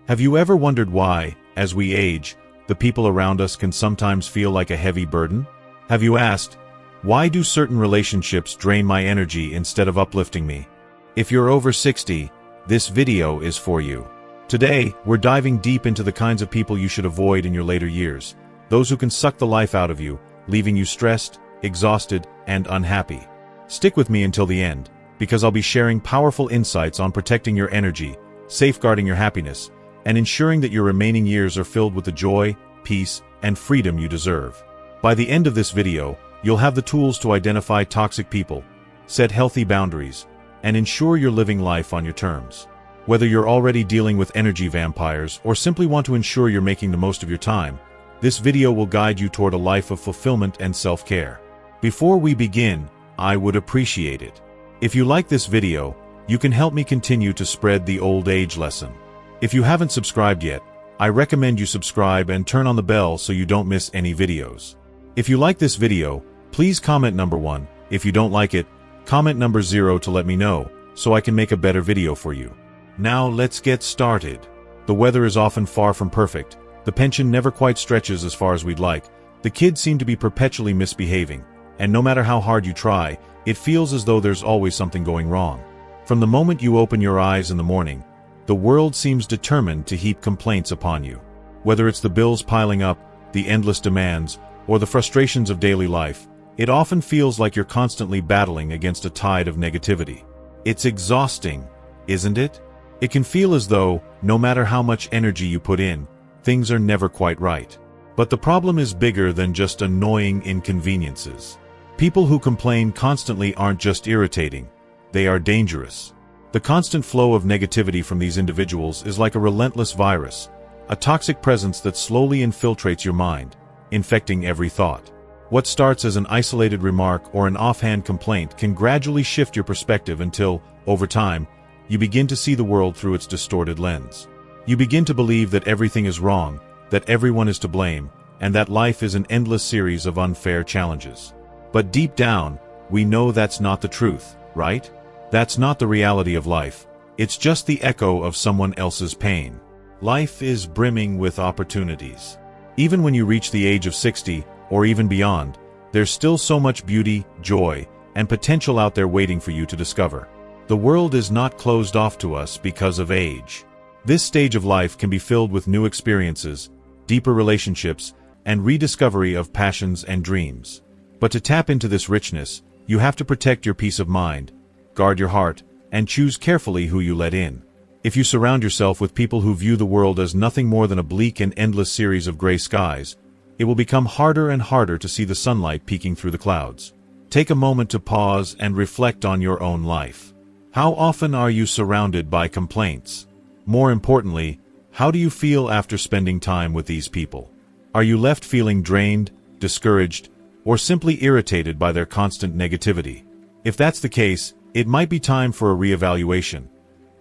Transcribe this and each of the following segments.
Have you ever wondered why, as we age, the people around us can sometimes feel like a heavy burden? Have you asked, why do certain relationships drain my energy instead of uplifting me? If you're over 60, this video is for you. Today, we're diving deep into the kinds of people you should avoid in your later years, those who can suck the life out of you, leaving you stressed, exhausted, and unhappy. Stick with me until the end, because I'll be sharing powerful insights on protecting your energy, safeguarding your happiness, and ensuring that your remaining years are filled with the joy, peace, and freedom you deserve. By the end of this video, you'll have the tools to identify toxic people, set healthy boundaries, and ensure you're living life on your terms. Whether you're already dealing with energy vampires or simply want to ensure you're making the most of your time, this video will guide you toward a life of fulfillment and self-care. Before we begin, I would appreciate it if you like this video, you can help me continue to spread the old age lesson. If you haven't subscribed yet, I recommend you subscribe and turn on the bell so you don't miss any videos. If you like this video, please comment number 1. If you don't like it, comment number 0 to let me know, so I can make a better video for you. Now let's get started. The weather is often far from perfect, the pension never quite stretches as far as we'd like, the kids seem to be perpetually misbehaving, and no matter how hard you try, it feels as though there's always something going wrong. From the moment you open your eyes in the morning, the world seems determined to heap complaints upon you. Whether it's the bills piling up, the endless demands, or the frustrations of daily life, it often feels like you're constantly battling against a tide of negativity. It's exhausting, isn't it? It can feel as though, no matter how much energy you put in, things are never quite right. But the problem is bigger than just annoying inconveniences. People who complain constantly aren't just irritating, they are dangerous. The constant flow of negativity from these individuals is like a relentless virus, a toxic presence that slowly infiltrates your mind, infecting every thought. What starts as an isolated remark or an offhand complaint can gradually shift your perspective until, over time, you begin to see the world through its distorted lens. You begin to believe that everything is wrong, that everyone is to blame, and that life is an endless series of unfair challenges. But deep down, we know that's not the truth, right? That's not the reality of life. It's just the echo of someone else's pain. Life is brimming with opportunities. Even when you reach the age of 60, or even beyond, there's still so much beauty, joy, and potential out there waiting for you to discover. The world is not closed off to us because of age. This stage of life can be filled with new experiences, deeper relationships, and rediscovery of passions and dreams. But to tap into this richness, you have to protect your peace of mind, guard your heart, and choose carefully who you let in. If you surround yourself with people who view the world as nothing more than a bleak and endless series of gray skies, it will become harder and harder to see the sunlight peeking through the clouds. Take a moment to pause and reflect on your own life. How often are you surrounded by complaints? More importantly, how do you feel after spending time with these people? Are you left feeling drained, discouraged, or simply irritated by their constant negativity? If that's the case, it might be time for a reevaluation.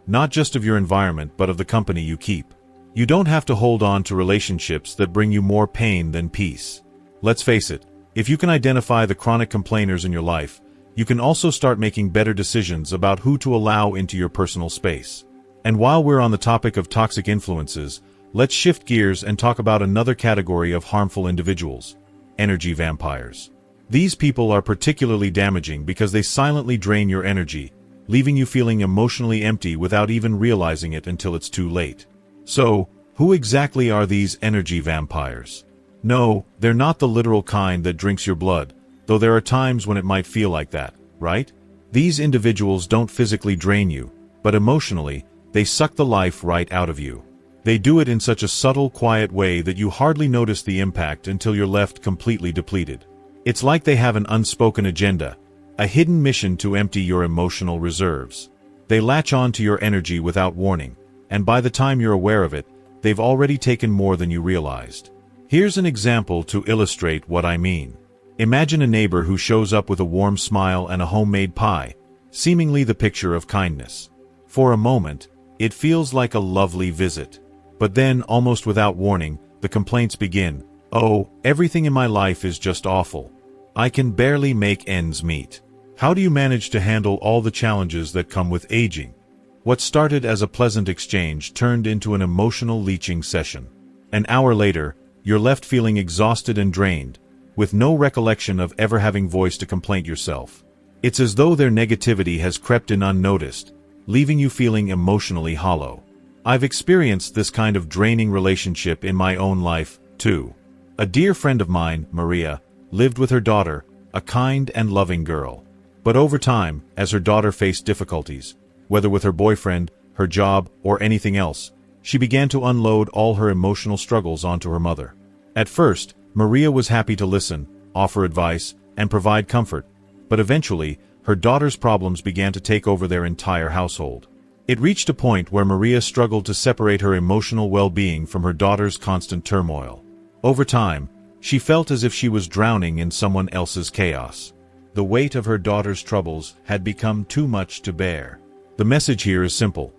Not just of your environment, but of the company you keep. You don't have to hold on to relationships that bring you more pain than peace. Let's face it, if you can identify the chronic complainers in your life, you can also start making better decisions about who to allow into your personal space. And while we're on the topic of toxic influences, let's shift gears and talk about another category of harmful individuals: energy vampires. These people are particularly damaging because they silently drain your energy, leaving you feeling emotionally empty without even realizing it until it's too late. So, who exactly are these energy vampires? No, they're not the literal kind that drinks your blood, though there are times when it might feel like that, right? These individuals don't physically drain you, but emotionally, they suck the life right out of you. They do it in such a subtle, quiet way that you hardly notice the impact until you're left completely depleted. It's like they have an unspoken agenda, a hidden mission to empty your emotional reserves. They latch on to your energy without warning, and by the time you're aware of it, they've already taken more than you realized. Here's an example to illustrate what I mean. Imagine a neighbor who shows up with a warm smile and a homemade pie, seemingly the picture of kindness. For a moment, it feels like a lovely visit. But then, almost without warning, the complaints begin. Oh, everything in my life is just awful. I can barely make ends meet. How do you manage to handle all the challenges that come with aging? What started as a pleasant exchange turned into an emotional leeching session. An hour later, you're left feeling exhausted and drained, with no recollection of ever having voiced a complaint yourself. It's as though their negativity has crept in unnoticed, leaving you feeling emotionally hollow. I've experienced this kind of draining relationship in my own life, too. A dear friend of mine, Maria, lived with her daughter, a kind and loving girl. But over time, as her daughter faced difficulties, whether with her boyfriend, her job, or anything else, she began to unload all her emotional struggles onto her mother. At first, Maria was happy to listen, offer advice, and provide comfort, but eventually, her daughter's problems began to take over their entire household. It reached a point where Maria struggled to separate her emotional well-being from her daughter's constant turmoil. Over time, she felt as if she was drowning in someone else's chaos. The weight of her daughter's troubles had become too much to bear. The message here is simple.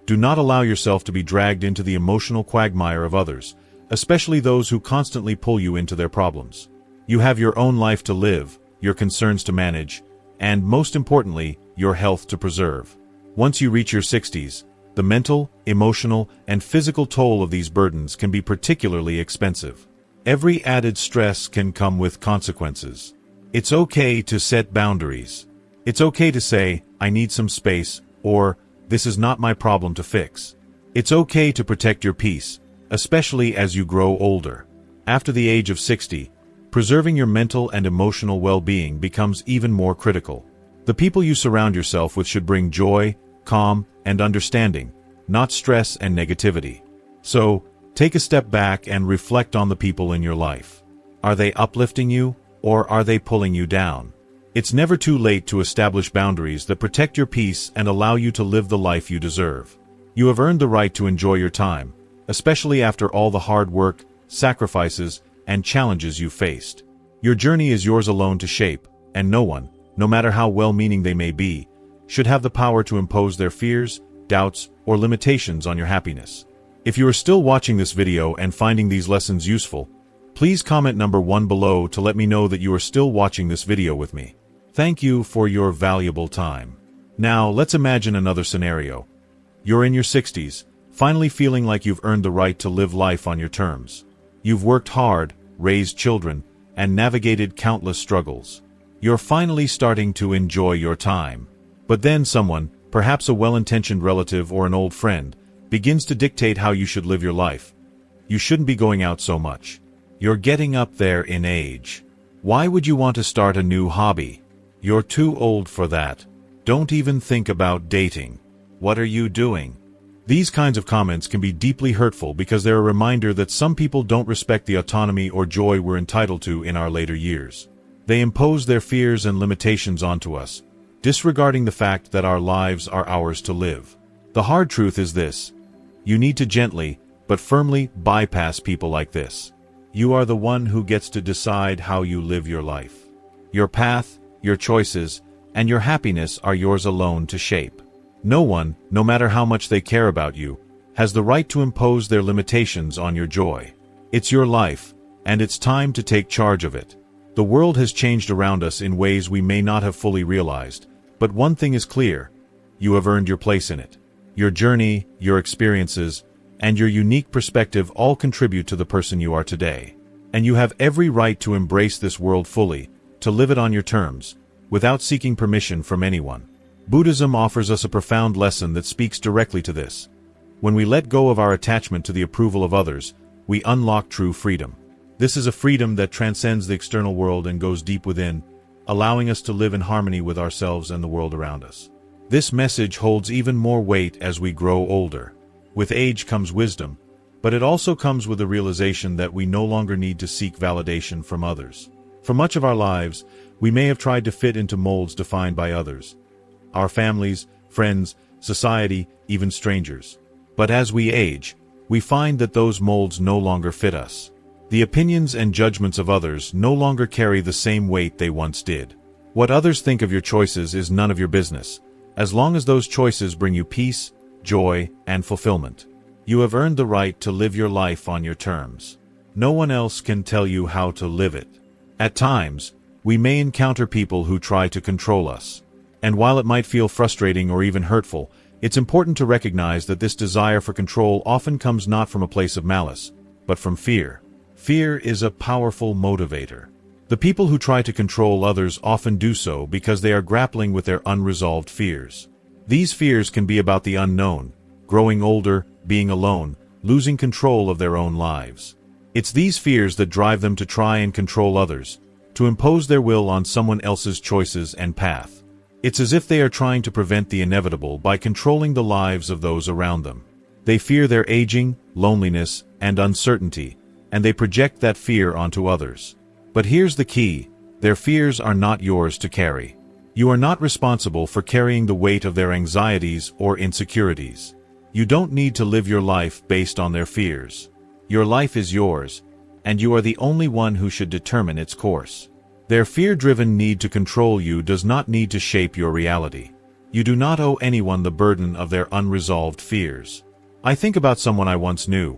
Do not allow yourself to be dragged into the emotional quagmire of others, especially those who constantly pull you into their problems. You have your own life to live, your concerns to manage, and most importantly, your health to preserve. Once you reach your 60s, the mental, emotional, and physical toll of these burdens can be particularly expensive. Every added stress can come with consequences. It's okay to set boundaries. It's okay to say, I need some space, or, this is not my problem to fix. It's okay to protect your peace, especially as you grow older. After the age of 60, preserving your mental and emotional well-being becomes even more critical. The people you surround yourself with should bring joy, calm, and understanding, not stress and negativity. So, take a step back and reflect on the people in your life. Are they uplifting you, or are they pulling you down? It's never too late to establish boundaries that protect your peace and allow you to live the life you deserve. You have earned the right to enjoy your time, especially after all the hard work, sacrifices, and challenges you've faced. Your journey is yours alone to shape, and no one, no matter how well-meaning they may be, should have the power to impose their fears, doubts, or limitations on your happiness. If you are still watching this video and finding these lessons useful, please comment number 1 below to let me know that you are still watching this video with me. Thank you for your valuable time. Now, let's imagine another scenario. You're in your 60s, finally feeling like you've earned the right to live life on your terms. You've worked hard, raised children, and navigated countless struggles. You're finally starting to enjoy your time. But then someone, perhaps a well-intentioned relative or an old friend, begins to dictate how you should live your life. You shouldn't be going out so much. You're getting up there in age. Why would you want to start a new hobby? You're too old for that. Don't even think about dating. What are you doing? These kinds of comments can be deeply hurtful because they're a reminder that some people don't respect the autonomy or joy we're entitled to in our later years. They impose their fears and limitations onto us, disregarding the fact that our lives are ours to live. The hard truth is this. You need to gently, but firmly bypass people like this. You are the one who gets to decide how you live your life. Your path, your choices, and your happiness are yours alone to shape. No one, no matter how much they care about you, has the right to impose their limitations on your joy. It's your life, and it's time to take charge of it. The world has changed around us in ways we may not have fully realized, but one thing is clear. You have earned your place in it. Your journey, your experiences, and your unique perspective all contribute to the person you are today. And you have every right to embrace this world fully, to live it on your terms, without seeking permission from anyone. Buddhism offers us a profound lesson that speaks directly to this. When we let go of our attachment to the approval of others, we unlock true freedom. This is a freedom that transcends the external world and goes deep within, allowing us to live in harmony with ourselves and the world around us. This message holds even more weight as we grow older. With age comes wisdom, but it also comes with the realization that we no longer need to seek validation from others. For much of our lives, we may have tried to fit into molds defined by others. Our families, friends, society, even strangers. But as we age, we find that those molds no longer fit us. The opinions and judgments of others no longer carry the same weight they once did. What others think of your choices is none of your business, as long as those choices bring you peace, joy, and fulfillment. You have earned the right to live your life on your terms. No one else can tell you how to live it. At times, we may encounter people who try to control us. And while it might feel frustrating or even hurtful, It's important to recognize that this desire for control often comes not from a place of malice, but from fear. Fear is a powerful motivator. The people who try to control others often do so because they are grappling with their unresolved fears. These fears can be about the unknown, growing older, being alone, losing control of their own lives. It's these fears that drive them to try and control others, to impose their will on someone else's choices and path. It's as if they are trying to prevent the inevitable by controlling the lives of those around them. They fear their aging, loneliness, and uncertainty, and they project that fear onto others. But here's the key: their fears are not yours to carry. You are not responsible for carrying the weight of their anxieties or insecurities. You don't need to live your life based on their fears. Your life is yours, and you are the only one who should determine its course. Their fear-driven need to control you does not need to shape your reality. You do not owe anyone the burden of their unresolved fears. I think about someone I once knew,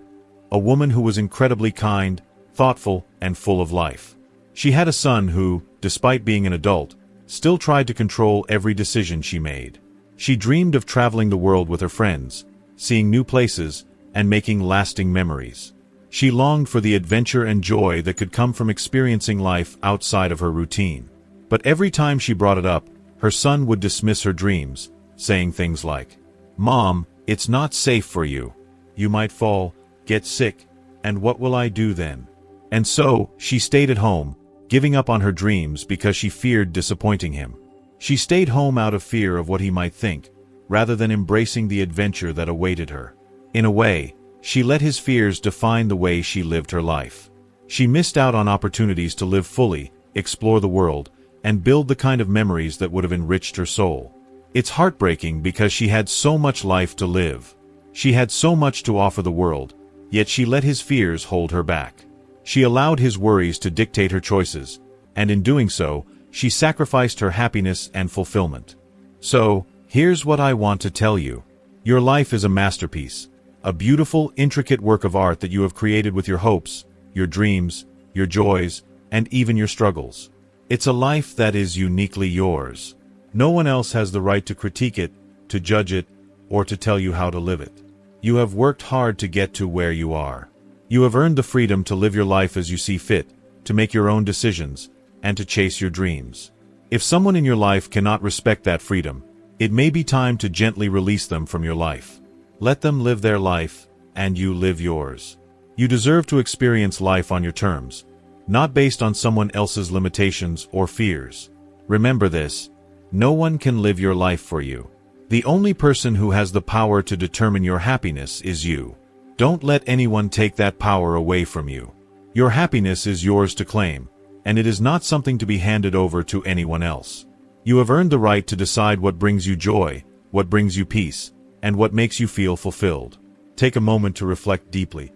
a woman who was incredibly kind, thoughtful, and full of life. She had a son who, despite being an adult, still tried to control every decision she made. She dreamed of traveling the world with her friends, seeing new places, and making lasting memories. She longed for the adventure and joy that could come from experiencing life outside of her routine. But every time she brought it up, her son would dismiss her dreams, saying things like, "Mom, it's not safe for you. You might fall, get sick, and what will I do then?" And so, she stayed at home, giving up on her dreams because she feared disappointing him. She stayed home out of fear of what he might think, rather than embracing the adventure that awaited her. In a way, she let his fears define the way she lived her life. She missed out on opportunities to live fully, explore the world, and build the kind of memories that would have enriched her soul. It's heartbreaking because she had so much life to live. She had so much to offer the world, yet she let his fears hold her back. She allowed his worries to dictate her choices, and in doing so, she sacrificed her happiness and fulfillment. So, here's what I want to tell you. Your life is a masterpiece, a beautiful, intricate work of art that you have created with your hopes, your dreams, your joys, and even your struggles. It's a life that is uniquely yours. No one else has the right to critique it, to judge it, or to tell you how to live it. You have worked hard to get to where you are. You have earned the freedom to live your life as you see fit, to make your own decisions, and to chase your dreams. If someone in your life cannot respect that freedom, it may be time to gently release them from your life. Let them live their life, and you live yours. You deserve to experience life on your terms, not based on someone else's limitations or fears. Remember this: no one can live your life for you. The only person who has the power to determine your happiness is you. Don't let anyone take that power away from you. Your happiness is yours to claim, and it is not something to be handed over to anyone else. You have earned the right to decide what brings you joy, what brings you peace, and what makes you feel fulfilled. Take a moment to reflect deeply.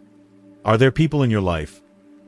Are there people in your life,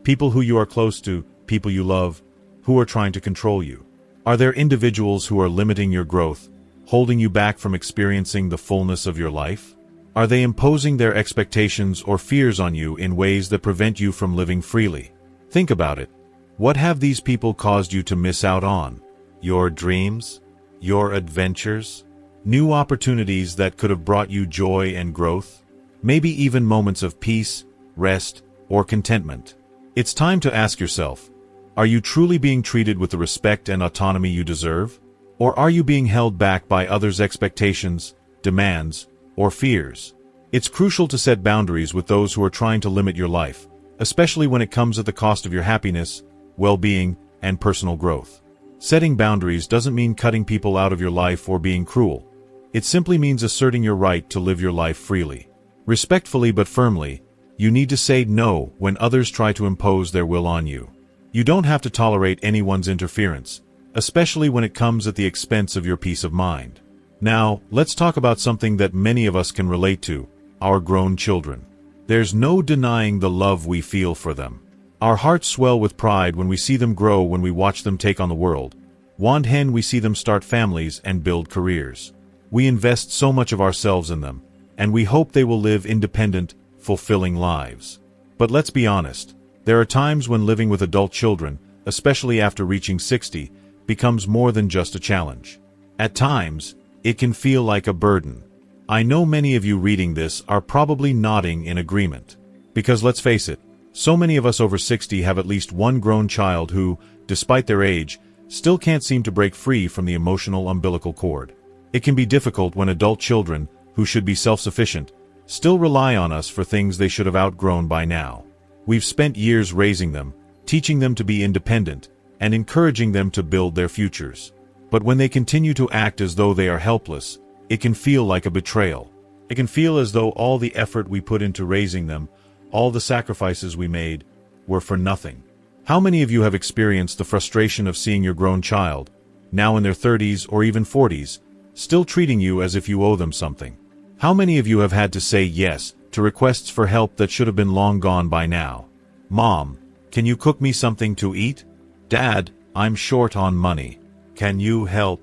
people who you are close to, people you love, who are trying to control you? Are there individuals who are limiting your growth, holding you back from experiencing the fullness of your life? Are they imposing their expectations or fears on you in ways that prevent you from living freely? Think about it. What have these people caused you to miss out on? Your dreams? Your adventures? New opportunities that could have brought you joy and growth? Maybe even moments of peace, rest, or contentment. It's time to ask yourself, are you truly being treated with the respect and autonomy you deserve? Or are you being held back by others' expectations, demands, or fears? It's crucial to set boundaries with those who are trying to limit your life, especially when it comes at the cost of your happiness, well-being, and personal growth. Setting boundaries doesn't mean cutting people out of your life or being cruel. It simply means asserting your right to live your life freely. Respectfully but firmly, you need to say no when others try to impose their will on you. You don't have to tolerate anyone's interference, especially when it comes at the expense of your peace of mind. Now, let's talk about something that many of us can relate to: our grown children. There's no denying the love we feel for them. Our hearts swell with pride when we see them grow, when we watch them take on the world. When we see them start families and build careers. We invest so much of ourselves in them, and we hope they will live independent, fulfilling lives. But let's be honest, there are times when living with adult children, especially after reaching 60, becomes more than just a challenge. At times, it can feel like a burden. I know many of you reading this are probably nodding in agreement. Because let's face it, so many of us over 60 have at least one grown child who, despite their age, still can't seem to break free from the emotional umbilical cord. It can be difficult when adult children, who should be self-sufficient, still rely on us for things they should have outgrown by now. We've spent years raising them, teaching them to be independent, and encouraging them to build their futures. But when they continue to act as though they are helpless, it can feel like a betrayal. It can feel as though all the effort we put into raising them, all the sacrifices we made, were for nothing. How many of you have experienced the frustration of seeing your grown child, now in their 30s or even 40s, still treating you as if you owe them something? How many of you have had to say yes to requests for help that should have been long gone by now? Mom, can you cook me something to eat? Dad, I'm short on money. Can you help?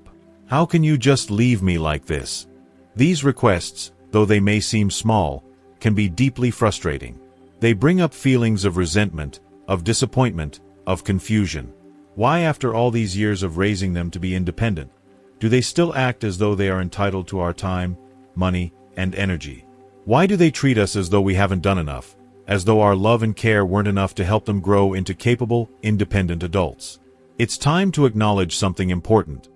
How can you just leave me like this? These requests, though they may seem small, can be deeply frustrating. They bring up feelings of resentment, of disappointment, of confusion. Why, after all these years of raising them to be independent, do they still act as though they are entitled to our time, money, and energy? Why do they treat us as though we haven't done enough, as though our love and care weren't enough to help them grow into capable, independent adults? It's time to acknowledge something important.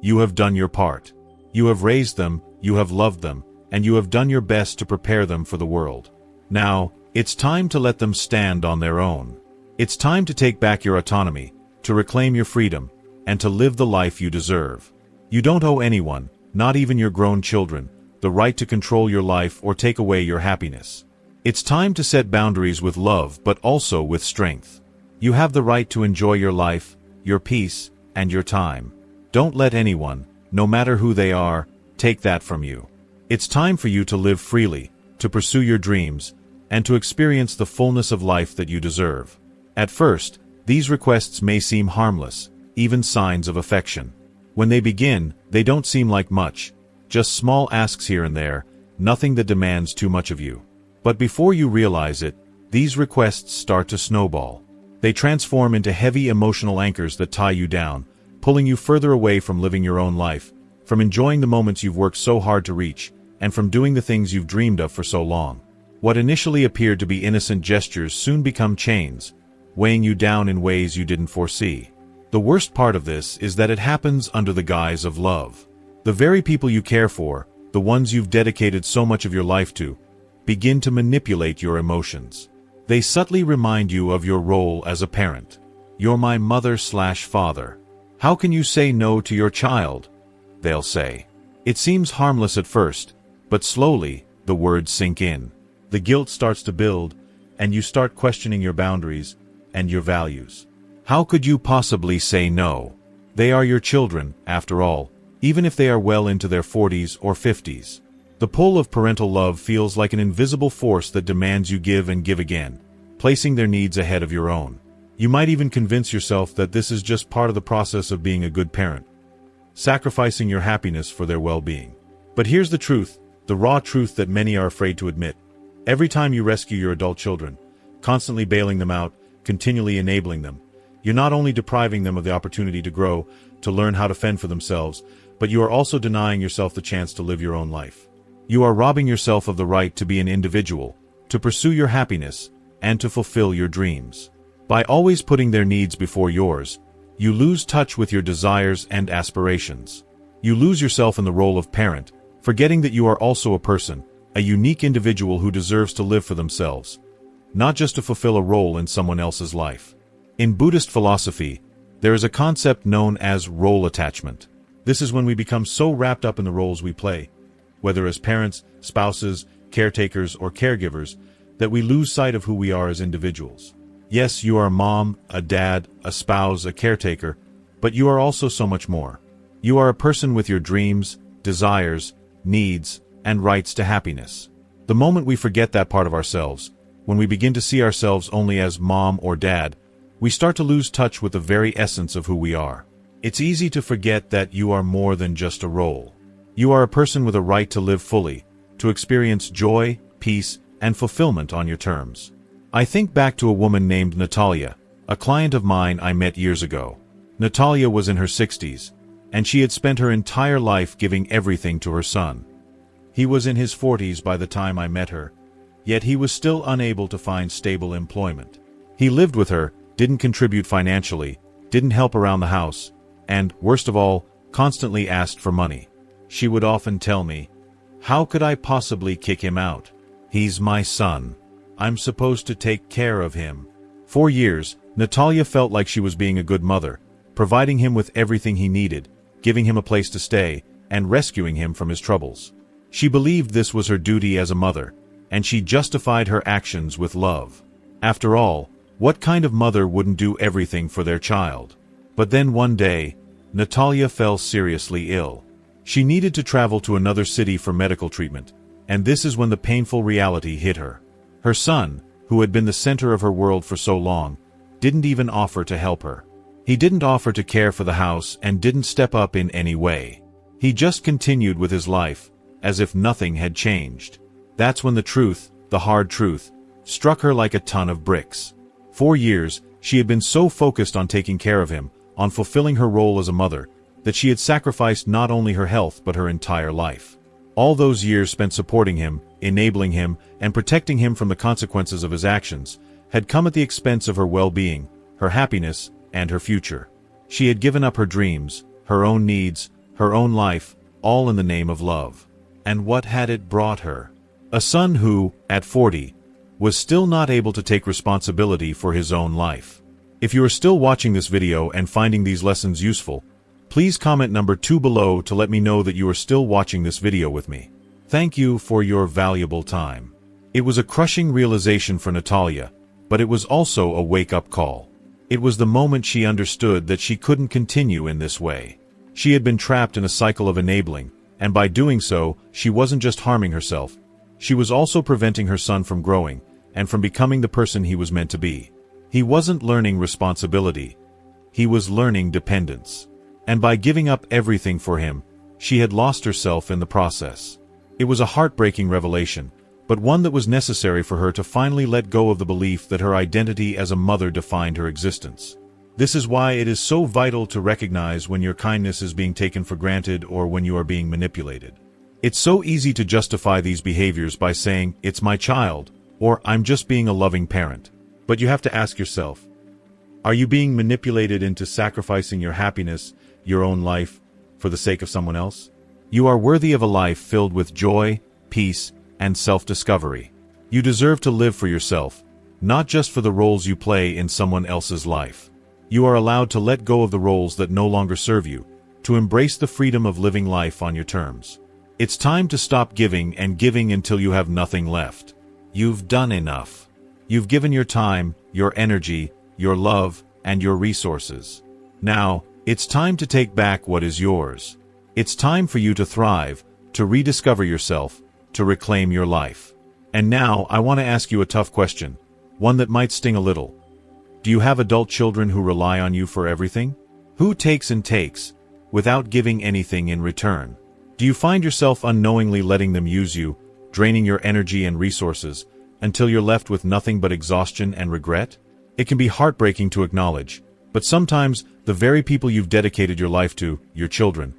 You have done your part. You have raised them, you have loved them, and you have done your best to prepare them for the world. Now, it's time to let them stand on their own. It's time to take back your autonomy, to reclaim your freedom, and to live the life you deserve. You don't owe anyone, not even your grown children, the right to control your life or take away your happiness. It's time to set boundaries with love but also with strength. You have the right to enjoy your life, your peace, and your time. Don't let anyone, no matter who they are, take that from you. It's time for you to live freely, to pursue your dreams, and to experience the fullness of life that you deserve. At first, these requests may seem harmless, even signs of affection. When they begin, they don't seem like much, just small asks here and there, nothing that demands too much of you. But before you realize it, these requests start to snowball. They transform into heavy emotional anchors that tie you down, pulling you further away from living your own life, from enjoying the moments you've worked so hard to reach, and from doing the things you've dreamed of for so long. What initially appeared to be innocent gestures soon become chains, weighing you down in ways you didn't foresee. The worst part of this is that it happens under the guise of love. The very people you care for, the ones you've dedicated so much of your life to, begin to manipulate your emotions. They subtly remind you of your role as a parent. You're my mother/father. How can you say no to your child? They'll say. It seems harmless at first, but slowly, the words sink in. The guilt starts to build, and you start questioning your boundaries and your values. How could you possibly say no? They are your children, after all, even if they are well into their 40s or 50s. The pull of parental love feels like an invisible force that demands you give and give again, placing their needs ahead of your own. You might even convince yourself that this is just part of the process of being a good parent, sacrificing your happiness for their well-being. But here's the truth, the raw truth that many are afraid to admit. Every time you rescue your adult children, constantly bailing them out, continually enabling them, you're not only depriving them of the opportunity to grow, to learn how to fend for themselves, but you are also denying yourself the chance to live your own life. You are robbing yourself of the right to be an individual, to pursue your happiness, and to fulfill your dreams. By always putting their needs before yours, you lose touch with your desires and aspirations. You lose yourself in the role of parent, forgetting that you are also a person, a unique individual who deserves to live for themselves, not just to fulfill a role in someone else's life. In Buddhist philosophy, there is a concept known as role attachment. This is when we become so wrapped up in the roles we play, whether as parents, spouses, caretakers, or caregivers, that we lose sight of who we are as individuals. Yes, you are a mom, a dad, a spouse, a caretaker, but you are also so much more. You are a person with your dreams, desires, needs, and rights to happiness. The moment we forget that part of ourselves, when we begin to see ourselves only as mom or dad, we start to lose touch with the very essence of who we are. It's easy to forget that you are more than just a role. You are a person with a right to live fully, to experience joy, peace, and fulfillment on your terms. I think back to a woman named Natalia, a client of mine I met years ago. Natalia was in her 60s, and she had spent her entire life giving everything to her son. He was in his 40s by the time I met her, yet he was still unable to find stable employment. He lived with her, didn't contribute financially, didn't help around the house, and, worst of all, constantly asked for money. She would often tell me, "How could I possibly kick him out? He's my son. I'm supposed to take care of him." For years, Natalia felt like she was being a good mother, providing him with everything he needed, giving him a place to stay, and rescuing him from his troubles. She believed this was her duty as a mother, and she justified her actions with love. After all, what kind of mother wouldn't do everything for their child? But then one day, Natalia fell seriously ill. She needed to travel to another city for medical treatment, and this is when the painful reality hit her. Her son, who had been the center of her world for so long, didn't even offer to help her. He didn't offer to care for the house and didn't step up in any way. He just continued with his life, as if nothing had changed. That's when the truth, the hard truth, struck her like a ton of bricks. For years, she had been so focused on taking care of him, on fulfilling her role as a mother, that she had sacrificed not only her health but her entire life. All those years spent supporting him, enabling him, and protecting him from the consequences of his actions had come at the expense of her well-being, her happiness, and her future. She had given up her dreams, her own needs, her own life, all in the name of love. And what had it brought her? A son who, at 40, was still not able to take responsibility for his own life. If you are still watching this video and finding these lessons useful, please comment number 2 below to let me know that you are still watching this video with me. Thank you for your valuable time. It was a crushing realization for Natalia, but it was also a wake-up call. It was the moment she understood that she couldn't continue in this way. She had been trapped in a cycle of enabling, and by doing so, she wasn't just harming herself. She was also preventing her son from growing, and from becoming the person he was meant to be. He wasn't learning responsibility. He was learning dependence. And by giving up everything for him, she had lost herself in the process. It was a heartbreaking revelation, but one that was necessary for her to finally let go of the belief that her identity as a mother defined her existence. This is why it is so vital to recognize when your kindness is being taken for granted or when you are being manipulated. It's so easy to justify these behaviors by saying, "It's my child," or "I'm just being a loving parent." But you have to ask yourself, are you being manipulated into sacrificing your happiness, your own life, for the sake of someone else? You are worthy of a life filled with joy, peace, and self-discovery. You deserve to live for yourself, not just for the roles you play in someone else's life. You are allowed to let go of the roles that no longer serve you, to embrace the freedom of living life on your terms. It's time to stop giving and giving until you have nothing left. You've done enough. You've given your time, your energy, your love, and your resources. Now, it's time to take back what is yours. It's time for you to thrive, to rediscover yourself, to reclaim your life. And now, I want to ask you a tough question, one that might sting a little. Do you have adult children who rely on you for everything? Who takes and takes, without giving anything in return? Do you find yourself unknowingly letting them use you, draining your energy and resources, until you're left with nothing but exhaustion and regret? It can be heartbreaking to acknowledge, but sometimes the very people you've dedicated your life to, your children,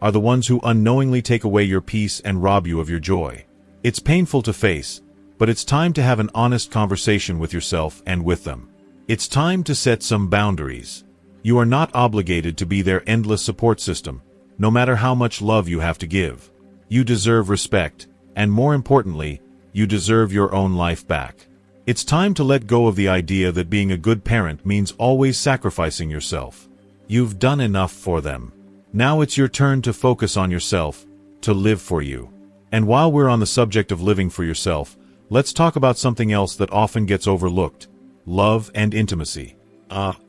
are the ones who unknowingly take away your peace and rob you of your joy. It's painful to face, but it's time to have an honest conversation with yourself and with them. It's time to set some boundaries. You are not obligated to be their endless support system, no matter how much love you have to give. You deserve respect, and more importantly, you deserve your own life back. It's time to let go of the idea that being a good parent means always sacrificing yourself. You've done enough for them. Now it's your turn to focus on yourself, to live for you. And while we're on the subject of living for yourself, let's talk about something else that often gets overlooked: love and intimacy.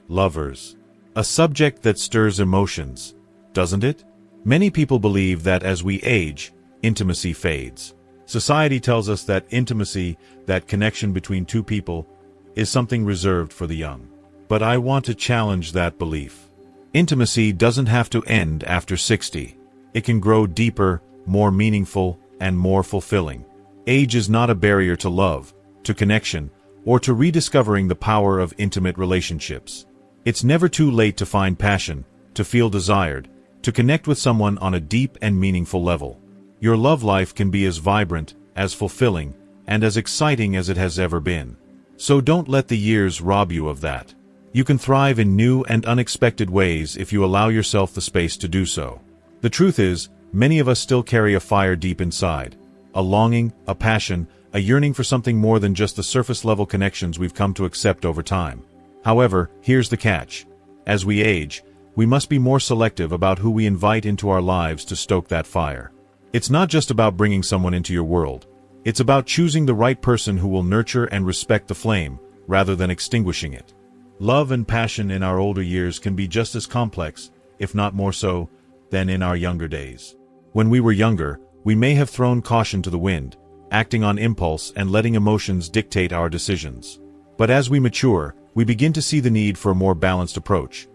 Lovers. A subject that stirs emotions, doesn't it? Many people believe that as we age, intimacy fades. Society tells us that intimacy, that connection between two people, is something reserved for the young. But I want to challenge that belief. Intimacy doesn't have to end after 60. It can grow deeper, more meaningful, and more fulfilling. Age is not a barrier to love, to connection, or to rediscovering the power of intimate relationships. It's never too late to find passion, to feel desired, to connect with someone on a deep and meaningful level. Your love life can be as vibrant, as fulfilling, and as exciting as it has ever been. So don't let the years rob you of that. You can thrive in new and unexpected ways if you allow yourself the space to do so. The truth is, many of us still carry a fire deep inside. A longing, a passion, a yearning for something more than just the surface-level connections we've come to accept over time. However, here's the catch. As we age, we must be more selective about who we invite into our lives to stoke that fire. It's not just about bringing someone into your world. It's about choosing the right person who will nurture and respect the flame, rather than extinguishing it. Love and passion in our older years can be just as complex, if not more so, than in our younger days. When we were younger, we may have thrown caution to the wind, acting on impulse and letting emotions dictate our decisions. But as we mature, we begin to see the need for a more balanced approach.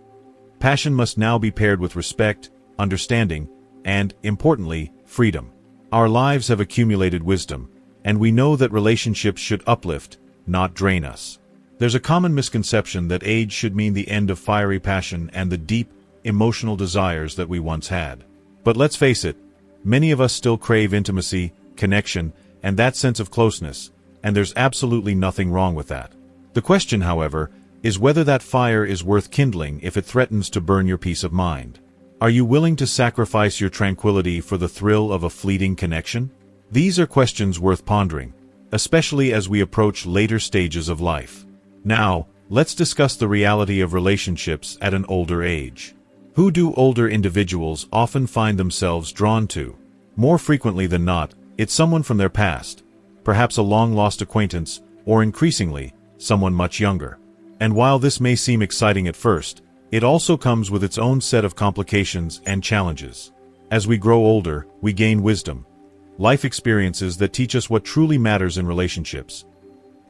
Passion must now be paired with respect, understanding, and, importantly, freedom. Our lives have accumulated wisdom, and we know that relationships should uplift, not drain us. There's a common misconception that age should mean the end of fiery passion and the deep, emotional desires that we once had. But let's face it, many of us still crave intimacy, connection, and that sense of closeness, and there's absolutely nothing wrong with that. The question, however, is whether that fire is worth kindling if it threatens to burn your peace of mind. Are you willing to sacrifice your tranquility for the thrill of a fleeting connection? These are questions worth pondering, especially as we approach later stages of life. Now, let's discuss the reality of relationships at an older age. Who do older individuals often find themselves drawn to? More frequently than not, it's someone from their past, perhaps a long-lost acquaintance, or increasingly, someone much younger. And while this may seem exciting at first, it also comes with its own set of complications and challenges. As we grow older, we gain wisdom, life experiences that teach us what truly matters in relationships: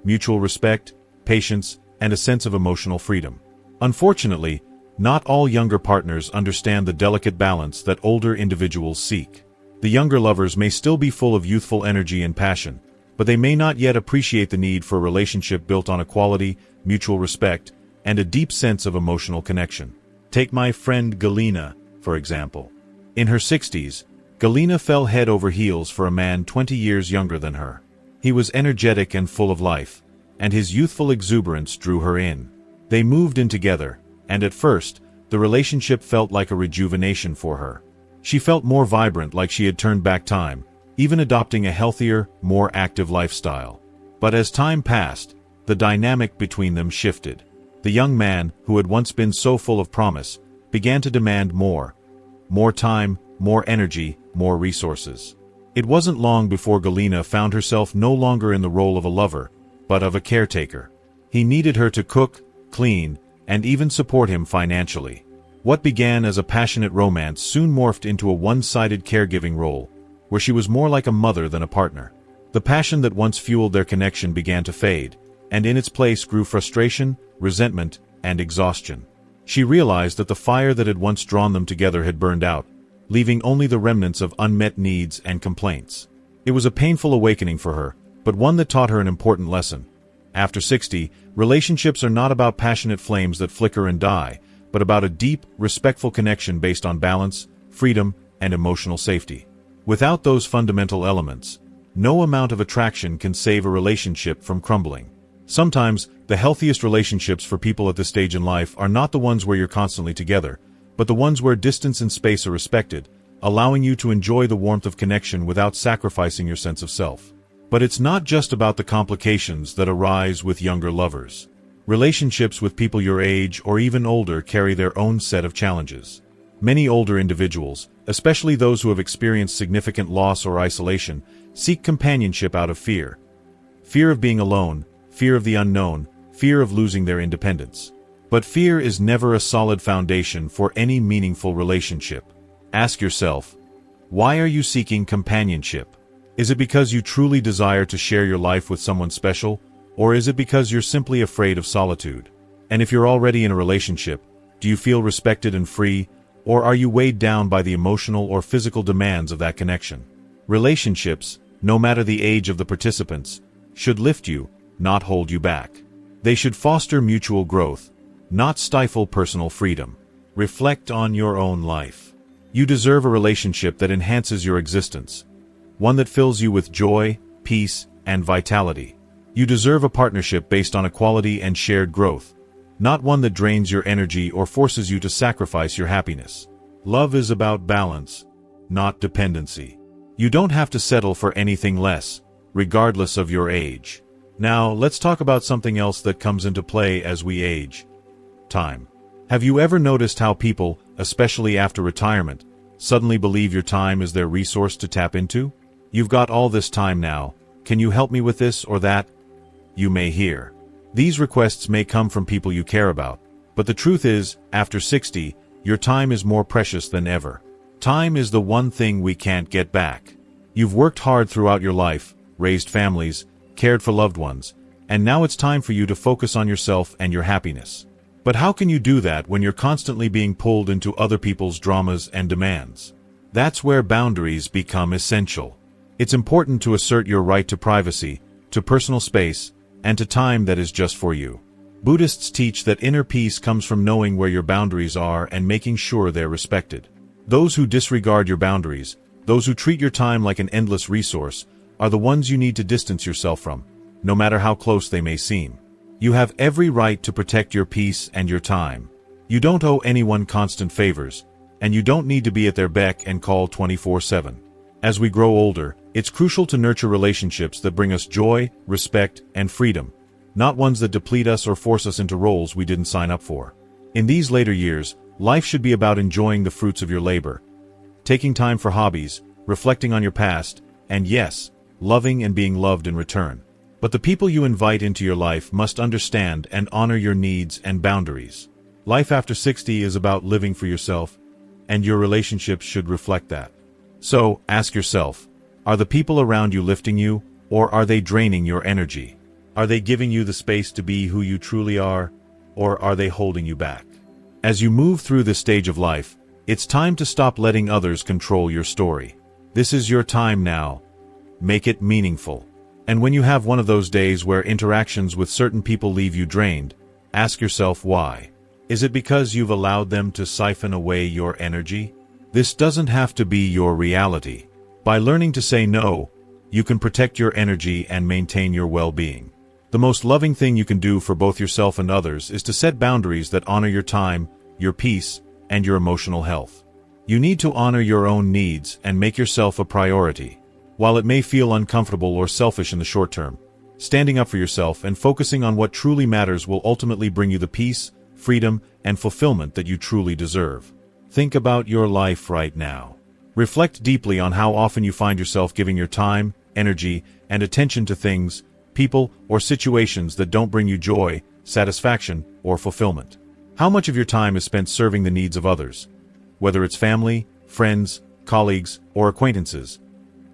mutual respect, patience, and a sense of emotional freedom. Unfortunately, not all younger partners understand the delicate balance that older individuals seek. The younger lovers may still be full of youthful energy and passion, but they may not yet appreciate the need for a relationship built on equality, mutual respect, and a deep sense of emotional connection. Take my friend Galina, for example. In her 60s, Galina fell head over heels for a man 20 years younger than her. He was energetic and full of life, and his youthful exuberance drew her in. They moved in together, and at first, the relationship felt like a rejuvenation for her. She felt more vibrant, like she had turned back time, even adopting a healthier, more active lifestyle. But as time passed, the dynamic between them shifted. The young man, who had once been so full of promise, began to demand more. More time, more energy, more resources. It wasn't long before Galina found herself no longer in the role of a lover, but of a caretaker. He needed her to cook, clean, and even support him financially. What began as a passionate romance soon morphed into a one-sided caregiving role, where she was more like a mother than a partner. The passion that once fueled their connection began to fade, and in its place grew frustration, resentment, and exhaustion. She realized that the fire that had once drawn them together had burned out, leaving only the remnants of unmet needs and complaints. It was a painful awakening for her, but one that taught her an important lesson. After 60, relationships are not about passionate flames that flicker and die, but about a deep, respectful connection based on balance, freedom, and emotional safety. Without those fundamental elements, no amount of attraction can save a relationship from crumbling. Sometimes, the healthiest relationships for people at this stage in life are not the ones where you're constantly together, but the ones where distance and space are respected, allowing you to enjoy the warmth of connection without sacrificing your sense of self. But it's not just about the complications that arise with younger lovers. Relationships with people your age or even older carry their own set of challenges. Many older individuals, especially those who have experienced significant loss or isolation, seek companionship out of fear. Fear of being alone, fear of the unknown, fear of losing their independence. But fear is never a solid foundation for any meaningful relationship. Ask yourself, why are you seeking companionship? Is it because you truly desire to share your life with someone special, or is it because you're simply afraid of solitude? And if you're already in a relationship, do you feel respected and free, or are you weighed down by the emotional or physical demands of that connection? Relationships, no matter the age of the participants, should lift you, not hold you back. They should foster mutual growth, not stifle personal freedom. Reflect on your own life. You deserve a relationship that enhances your existence, one that fills you with joy, peace, and vitality. You deserve a partnership based on equality and shared growth, not one that drains your energy or forces you to sacrifice your happiness. Love is about balance, not dependency. You don't have to settle for anything less, regardless of your age. Now, let's talk about something else that comes into play as we age: time. Have you ever noticed how people, especially after retirement, suddenly believe your time is their resource to tap into? You've got all this time now. Can you help me with this or that? You may hear. These requests may come from people you care about, but the truth is, after 60, your time is more precious than ever. Time is the one thing we can't get back. You've worked hard throughout your life, raised families, cared for loved ones, and now it's time for you to focus on yourself and your happiness. But how can you do that when you're constantly being pulled into other people's dramas and demands? That's where boundaries become essential. It's important to assert your right to privacy, to personal space, and to time that is just for you. Buddhists teach that inner peace comes from knowing where your boundaries are and making sure they're respected. Those who disregard your boundaries, those who treat your time like an endless resource, are the ones you need to distance yourself from, no matter how close they may seem. You have every right to protect your peace and your time. You don't owe anyone constant favors, and you don't need to be at their beck and call 24/7. As we grow older, it's crucial to nurture relationships that bring us joy, respect, and freedom, not ones that deplete us or force us into roles we didn't sign up for. In these later years, life should be about enjoying the fruits of your labor, taking time for hobbies, reflecting on your past, and yes, loving and being loved in return. But the people you invite into your life must understand and honor your needs and boundaries. Life after 60 is about living for yourself, and your relationships should reflect that. So, ask yourself, are the people around you lifting you, or are they draining your energy? Are they giving you the space to be who you truly are, or are they holding you back? As you move through this stage of life, it's time to stop letting others control your story. This is your time now. Make it meaningful. And when you have one of those days where interactions with certain people leave you drained, ask yourself why. Is it because you've allowed them to siphon away your energy? This doesn't have to be your reality. By learning to say no, you can protect your energy and maintain your well-being. The most loving thing you can do for both yourself and others is to set boundaries that honor your time, your peace, and your emotional health. You need to honor your own needs and make yourself a priority. While it may feel uncomfortable or selfish in the short term, standing up for yourself and focusing on what truly matters will ultimately bring you the peace, freedom, and fulfillment that you truly deserve. Think about your life right now. Reflect deeply on how often you find yourself giving your time, energy, and attention to things, people, or situations that don't bring you joy, satisfaction, or fulfillment. How much of your time is spent serving the needs of others, whether it's family, friends, colleagues, or acquaintances,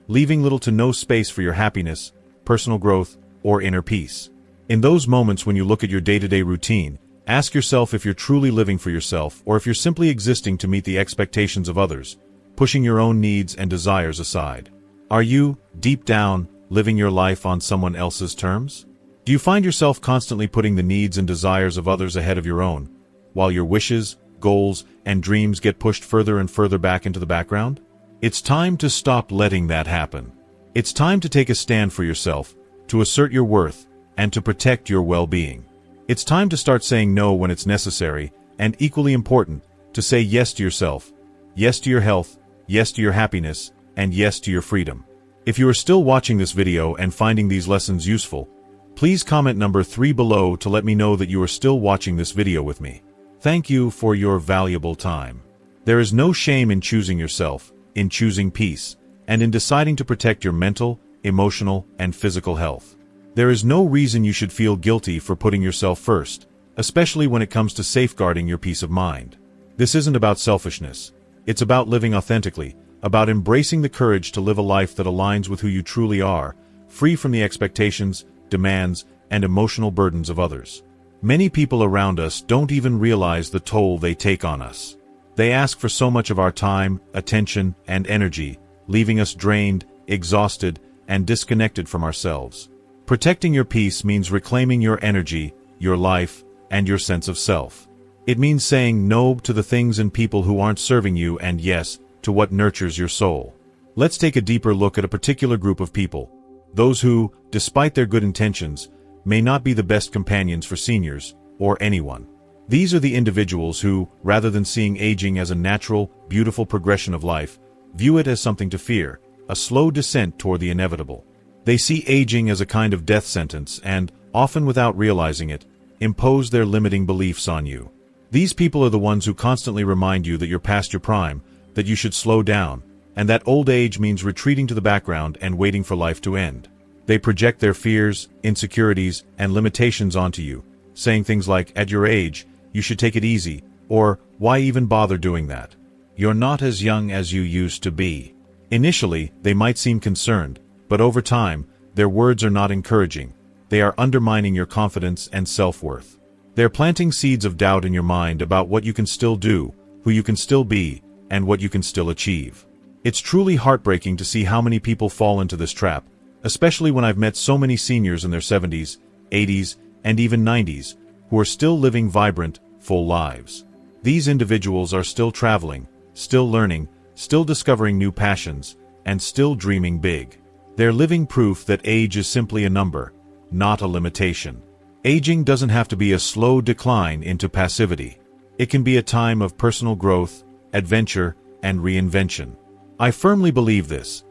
leaving little to no space for your happiness, personal growth, or inner peace? In those moments when you look at your day-to-day routine, ask yourself if you're truly living for yourself or if you're simply existing to meet the expectations of others, pushing your own needs and desires aside. Are you, deep down, living your life on someone else's terms? Do you find yourself constantly putting the needs and desires of others ahead of your own, while your wishes, goals, and dreams get pushed further and further back into the background? It's time to stop letting that happen. It's time to take a stand for yourself, to assert your worth, and to protect your well-being. It's time to start saying no when it's necessary, and equally important, to say yes to yourself, yes to your health, yes to your happiness, and yes to your freedom. If you are still watching this video and finding these lessons useful, please comment number 3 below to let me know that you are still watching this video with me. Thank you for your valuable time. There is no shame in choosing yourself, in choosing peace, and in deciding to protect your mental, emotional, and physical health. There is no reason you should feel guilty for putting yourself first, especially when it comes to safeguarding your peace of mind. This isn't about selfishness. It's about living authentically, about embracing the courage to live a life that aligns with who you truly are, free from the expectations, demands, and emotional burdens of others. Many people around us don't even realize the toll they take on us. They ask for so much of our time, attention, and energy, leaving us drained, exhausted, and disconnected from ourselves. Protecting your peace means reclaiming your energy, your life, and your sense of self. It means saying no to the things and people who aren't serving you and yes to what nurtures your soul. Let's take a deeper look at a particular group of people. Those who, despite their good intentions, may not be the best companions for seniors, or anyone. These are the individuals who, rather than seeing aging as a natural, beautiful progression of life, view it as something to fear, a slow descent toward the inevitable. They see aging as a kind of death sentence and, often without realizing it, impose their limiting beliefs on you. These people are the ones who constantly remind you that you're past your prime, that you should slow down, and that old age means retreating to the background and waiting for life to end. They project their fears, insecurities, and limitations onto you, saying things like, "At your age, you should take it easy," or "Why even bother doing that? You're not as young as you used to be." Initially, they might seem concerned, but over time, their words are not encouraging. They are undermining your confidence and self-worth. They're planting seeds of doubt in your mind about what you can still do, who you can still be, and what you can still achieve. It's truly heartbreaking to see how many people fall into this trap, especially when I've met so many seniors in their 70s, 80s, and even 90s, who are still living vibrant, full lives. These individuals are still traveling, still learning, still discovering new passions, and still dreaming big. They're living proof that age is simply a number, not a limitation. Aging doesn't have to be a slow decline into passivity. It can be a time of personal growth, adventure, and reinvention. I firmly believe this.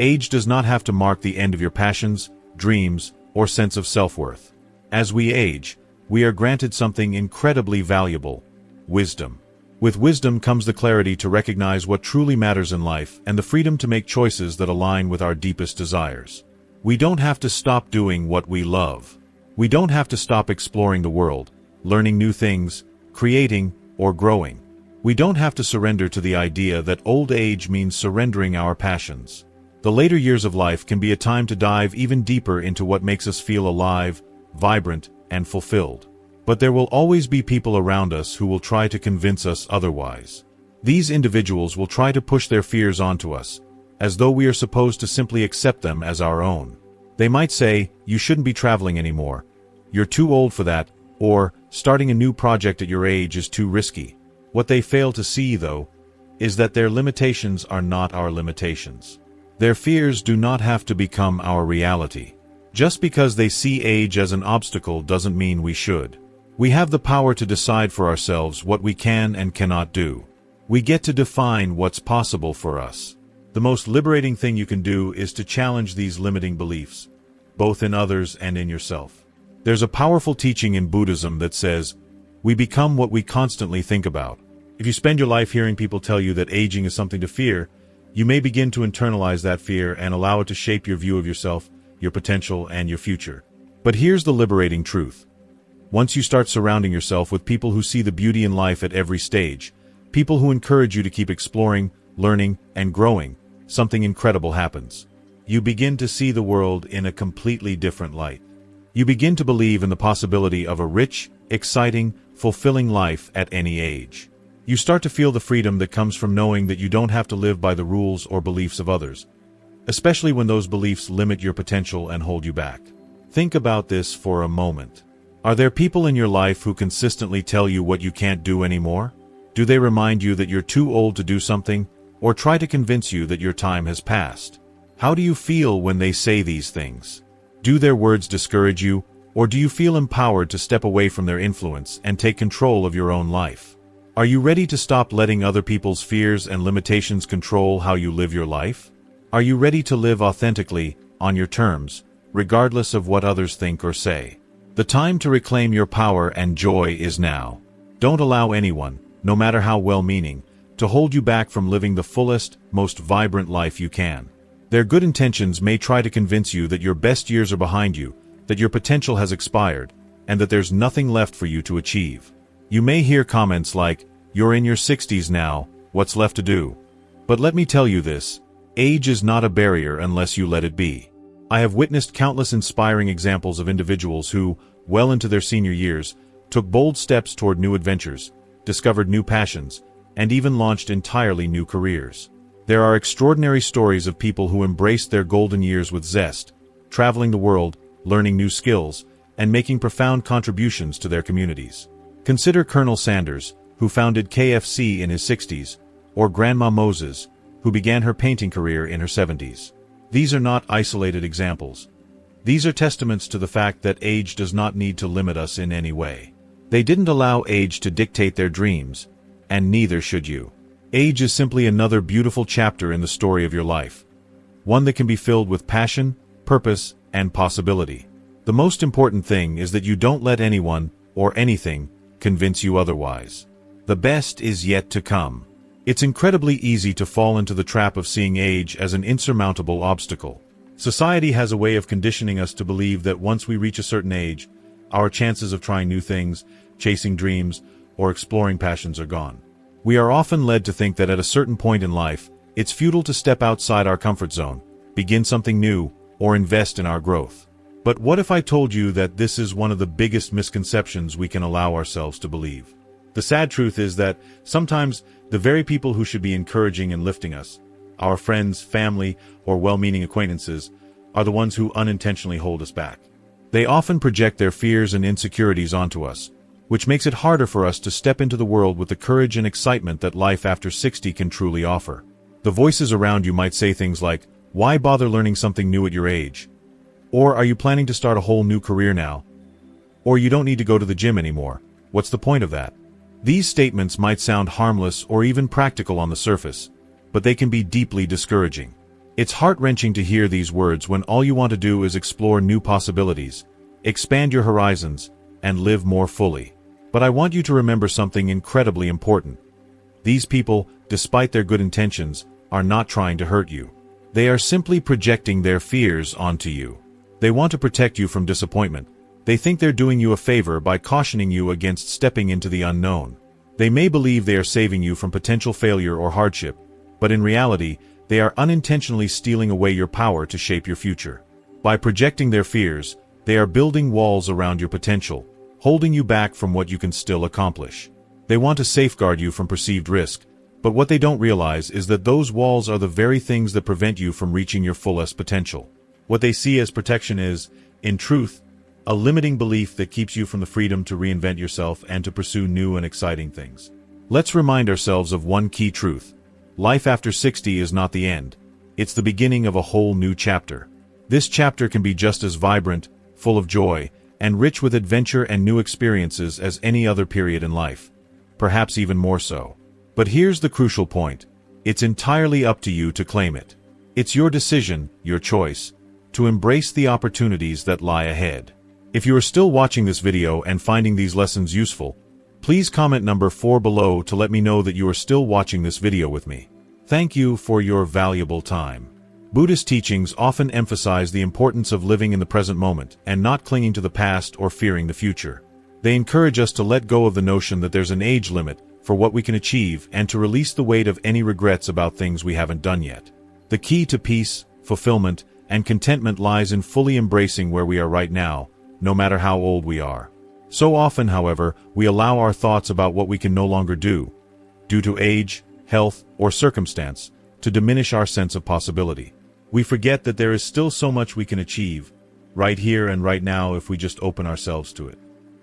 Age does not have to mark the end of your passions, dreams, or sense of self-worth. As we age, we are granted something incredibly valuable: wisdom. With wisdom comes the clarity to recognize what truly matters in life and the freedom to make choices that align with our deepest desires. We don't have to stop doing what we love. We don't have to stop exploring the world, learning new things, creating, or growing. We don't have to surrender to the idea that old age means surrendering our passions. The later years of life can be a time to dive even deeper into what makes us feel alive, vibrant, and fulfilled. But there will always be people around us who will try to convince us otherwise. These individuals will try to push their fears onto us, as though we are supposed to simply accept them as our own. They might say, "You shouldn't be traveling anymore. You're too old for that," or "Starting a new project at your age is too risky." What they fail to see, though, is that their limitations are not our limitations. Their fears do not have to become our reality. Just because they see age as an obstacle doesn't mean we should. We have the power to decide for ourselves what we can and cannot do. We get to define what's possible for us. The most liberating thing you can do is to challenge these limiting beliefs, both in others and in yourself. There's a powerful teaching in Buddhism that says, we become what we constantly think about. If you spend your life hearing people tell you that aging is something to fear, you may begin to internalize that fear and allow it to shape your view of yourself, your potential, and your future. But here's the liberating truth. Once you start surrounding yourself with people who see the beauty in life at every stage, people who encourage you to keep exploring, learning, and growing, something incredible happens. You begin to see the world in a completely different light. You begin to believe in the possibility of a rich, exciting, fulfilling life at any age. You start to feel the freedom that comes from knowing that you don't have to live by the rules or beliefs of others, especially when those beliefs limit your potential and hold you back. Think about this for a moment. Are there people in your life who consistently tell you what you can't do anymore? Do they remind you that you're too old to do something, or try to convince you that your time has passed? How do you feel when they say these things? Do their words discourage you, or do you feel empowered to step away from their influence and take control of your own life? Are you ready to stop letting other people's fears and limitations control how you live your life? Are you ready to live authentically, on your terms, regardless of what others think or say? The time to reclaim your power and joy is now. Don't allow anyone, no matter how well-meaning, to hold you back from living the fullest, most vibrant life you can. Their good intentions may try to convince you that your best years are behind you, that your potential has expired, and that there's nothing left for you to achieve. You may hear comments like, "You're in your 60s now, what's left to do?" But let me tell you this, age is not a barrier unless you let it be. I have witnessed countless inspiring examples of individuals who, well into their senior years, took bold steps toward new adventures, discovered new passions, and even launched entirely new careers. There are extraordinary stories of people who embraced their golden years with zest, traveling the world, learning new skills, and making profound contributions to their communities. Consider Colonel Sanders, who founded KFC in his 60s, or Grandma Moses, who began her painting career in her 70s. These are not isolated examples. These are testaments to the fact that age does not need to limit us in any way. They didn't allow age to dictate their dreams, and neither should you. Age is simply another beautiful chapter in the story of your life, one that can be filled with passion, purpose, and possibility. The most important thing is that you don't let anyone, or anything, convince you otherwise. The best is yet to come. It's incredibly easy to fall into the trap of seeing age as an insurmountable obstacle. Society has a way of conditioning us to believe that once we reach a certain age, our chances of trying new things, chasing dreams, or exploring passions are gone. We are often led to think that at a certain point in life, it's futile to step outside our comfort zone, begin something new, or invest in our growth. But what if I told you that this is one of the biggest misconceptions we can allow ourselves to believe? The sad truth is that sometimes the very people who should be encouraging and lifting us, our friends, family, or well-meaning acquaintances, are the ones who unintentionally hold us back. They often project their fears and insecurities onto us, which makes it harder for us to step into the world with the courage and excitement that life after 60 can truly offer. The voices around you might say things like, "Why bother learning something new at your age?" Or, "Are you planning to start a whole new career now?" Or, "You don't need to go to the gym anymore. What's the point of that?" These statements might sound harmless or even practical on the surface, but they can be deeply discouraging. It's heart-wrenching to hear these words when all you want to do is explore new possibilities, expand your horizons, and live more fully. But I want you to remember something incredibly important. These people, despite their good intentions, are not trying to hurt you. They are simply projecting their fears onto you. They want to protect you from disappointment. They think they're doing you a favor by cautioning you against stepping into the unknown. They may believe they are saving you from potential failure or hardship, but in reality, they are unintentionally stealing away your power to shape your future. By projecting their fears, they are building walls around your potential, holding you back from what you can still accomplish. They want to safeguard you from perceived risk, but what they don't realize is that those walls are the very things that prevent you from reaching your fullest potential. What they see as protection is, in truth, a limiting belief that keeps you from the freedom to reinvent yourself and to pursue new and exciting things. Let's remind ourselves of one key truth. Life after 60 is not the end. It's the beginning of a whole new chapter. This chapter can be just as vibrant, full of joy, and rich with adventure and new experiences as any other period in life. Perhaps even more so. But here's the crucial point. It's entirely up to you to claim it. It's your decision, your choice, to embrace the opportunities that lie ahead. If you are still watching this video and finding these lessons useful, please comment number 4 below to let me know that you are still watching this video with me. Thank you for your valuable time. Buddhist teachings often emphasize the importance of living in the present moment and not clinging to the past or fearing the future. They encourage us to let go of the notion that there's an age limit for what we can achieve and to release the weight of any regrets about things we haven't done yet. The key to peace, fulfillment, and contentment lies in fully embracing where we are right now, no matter how old we are. So often, however, we allow our thoughts about what we can no longer do, due to age, health, or circumstance, to diminish our sense of possibility. We forget that there is still so much we can achieve, right here and right now if we just open ourselves to it.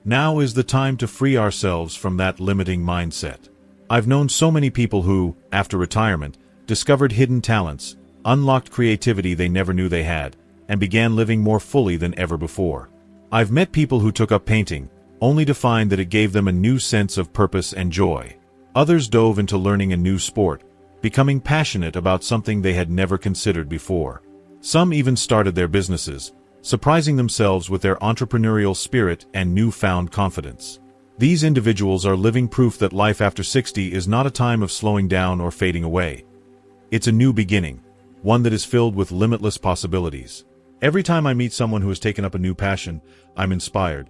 Now is the time to free ourselves from that limiting mindset. I've known so many people who, after retirement, discovered hidden talents, unlocked creativity they never knew they had, and began living more fully than ever before. I've met people who took up painting, only to find that it gave them a new sense of purpose and joy. Others dove into learning a new sport, becoming passionate about something they had never considered before. Some even started their businesses, surprising themselves with their entrepreneurial spirit and newfound confidence. These individuals are living proof that life after 60 is not a time of slowing down or fading away. It's a new beginning, one that is filled with limitless possibilities. Every time I meet someone who has taken up a new passion, I'm inspired.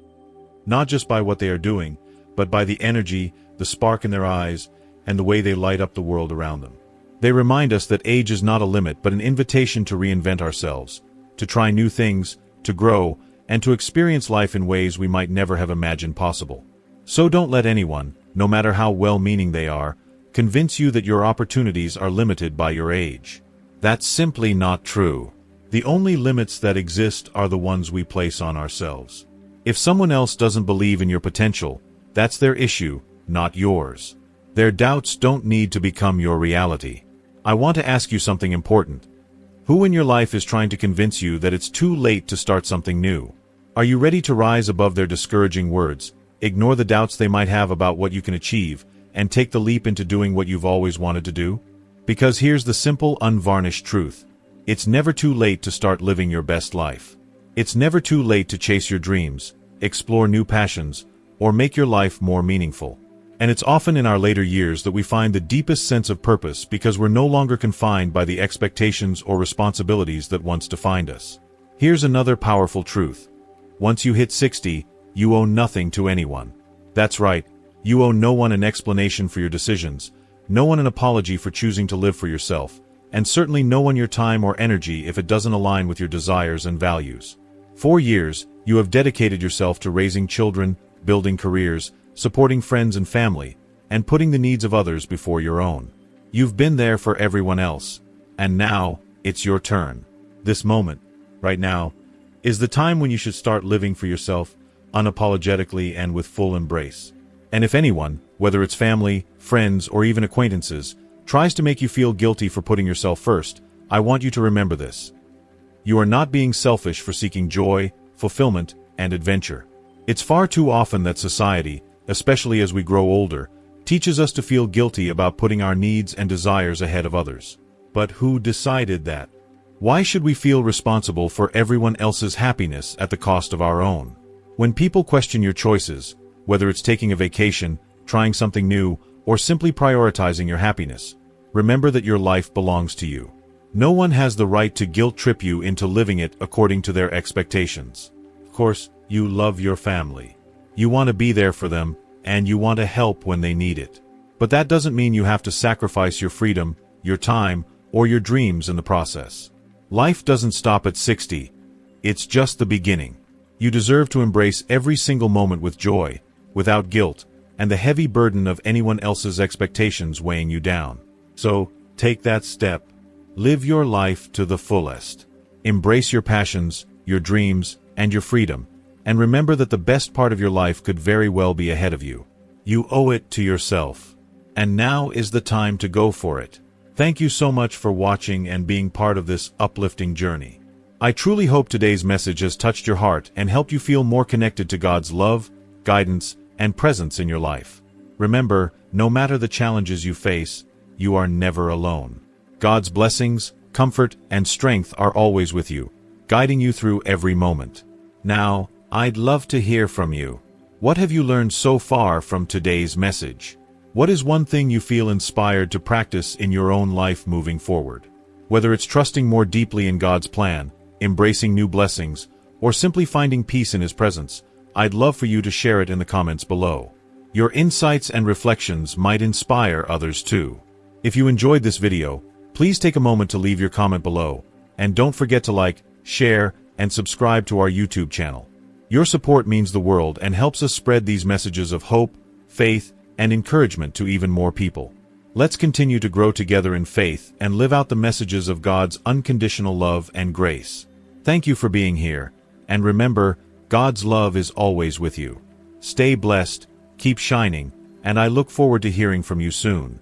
Not just by what they are doing, but by the energy, the spark in their eyes, and the way they light up the world around them. They remind us that age is not a limit but an invitation to reinvent ourselves, to try new things, to grow, and to experience life in ways we might never have imagined possible. So don't let anyone, no matter how well-meaning they are, convince you that your opportunities are limited by your age. That's simply not true. The only limits that exist are the ones we place on ourselves. If someone else doesn't believe in your potential, that's their issue, not yours. Their doubts don't need to become your reality. I want to ask you something important. Who in your life is trying to convince you that it's too late to start something new? Are you ready to rise above their discouraging words, ignore the doubts they might have about what you can achieve, and take the leap into doing what you've always wanted to do? Because here's the simple, unvarnished truth. It's never too late to start living your best life. It's never too late to chase your dreams, explore new passions, or make your life more meaningful. And it's often in our later years that we find the deepest sense of purpose because we're no longer confined by the expectations or responsibilities that once defined us. Here's another powerful truth. Once you hit 60, you owe nothing to anyone. That's right, you owe no one an explanation for your decisions, no one an apology for choosing to live for yourself, and certainly no one your time or energy if it doesn't align with your desires and values. 4 years, you have dedicated yourself to raising children, building careers, supporting friends and family, and putting the needs of others before your own. You've been there for everyone else, and now, it's your turn. This moment, right now, is the time when you should start living for yourself, unapologetically and with full embrace. And if anyone, whether it's family, friends, or even acquaintances, tries to make you feel guilty for putting yourself first, I want you to remember this. You are not being selfish for seeking joy, fulfillment, and adventure. It's far too often that society, especially as we grow older, teaches us to feel guilty about putting our needs and desires ahead of others. But who decided that? Why should we feel responsible for everyone else's happiness at the cost of our own? When people question your choices, whether it's taking a vacation, trying something new, or simply prioritizing your happiness, remember that your life belongs to you. No one has the right to guilt-trip you into living it according to their expectations. Of course, you love your family. You want to be there for them, and you want to help when they need it. But that doesn't mean you have to sacrifice your freedom, your time, or your dreams in the process. Life doesn't stop at 60. It's just the beginning. You deserve to embrace every single moment with joy, without guilt, and the heavy burden of anyone else's expectations weighing you down. So, take that step. Live your life to the fullest. Embrace your passions, your dreams, and your freedom. And remember that the best part of your life could very well be ahead of you. You owe it to yourself. And now is the time to go for it. Thank you so much for watching and being part of this uplifting journey. I truly hope today's message has touched your heart and helped you feel more connected to God's love, guidance, and presence in your life. Remember, no matter the challenges you face, you are never alone. God's blessings, comfort, and strength are always with you, guiding you through every moment. Now, I'd love to hear from you. What have you learned so far from today's message? What is one thing you feel inspired to practice in your own life moving forward? Whether it's trusting more deeply in God's plan, embracing new blessings, or simply finding peace in His presence, I'd love for you to share it in the comments below. Your insights and reflections might inspire others too. If you enjoyed this video, please take a moment to leave your comment below, and don't forget to like, share, and subscribe to our YouTube channel. Your support means the world and helps us spread these messages of hope, faith, and encouragement to even more people. Let's continue to grow together in faith and live out the messages of God's unconditional love and grace. Thank you for being here, and remember, God's love is always with you. Stay blessed, keep shining, and I look forward to hearing from you soon.